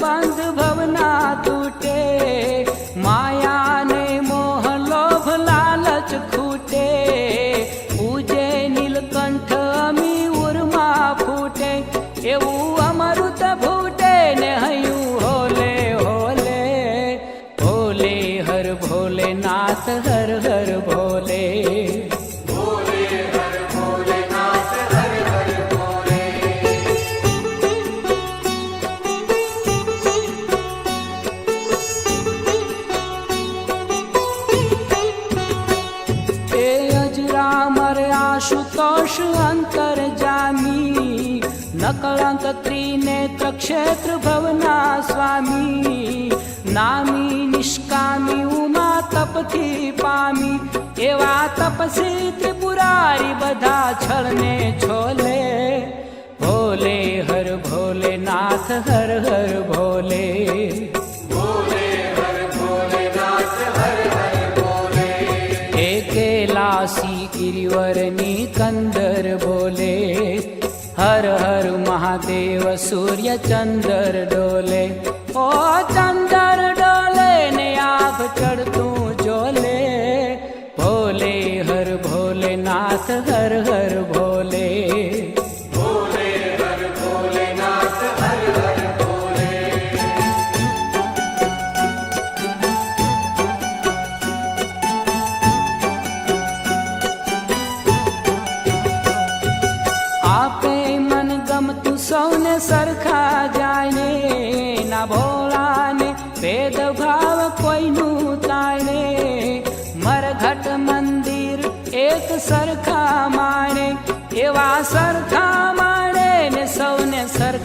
બંધ ભવના તૂટે, માયા ને મોહ લોભ લાલચ ખૂટે, પૂજે નીલકંઠ અમી ઉર્મા ફૂટે, એવું અમૃત ફૂટે ને હૈયું હોલે હોલે, ભોલે હર ભોલેનાથ હર હર ભોલે, ભોલે હર ભોલેનાથ હર હર ભોલે. એ અજરામર આશુતોષ અંતર જામી, નકળંક ત્રિનેત્ર ક્ષેત્ર ભવના સ્વામી, નામી નિષ્કામી ઉમા તપથી પામી, એવા તપસી ત્રિપુરારી બધા છળને છોલે, ભોલે હર ભોલેનાથ હર હર ભોલે, ભોલે હર ભોલેનાથ હર હર ભોલે. એ कैलासी गिरिवरनी कंदर बोले, हर हर महादेव सूर्य चंदर डोले, ओ चंदर डोले ने आँख चढ़तू जोले, भोले हर भोलेनाथ हर हर भोले, ભોલે હર ભોલેનાથ હર હર ભોલે. आपे मन गमતું સૌને સરખા જાણે, ના ભોળાને ભેદભાવ કોઈનું તાણે, મરઘટ મંદિર એક સરખા માણે, એવા સરખા માણે ને સૌને સરખા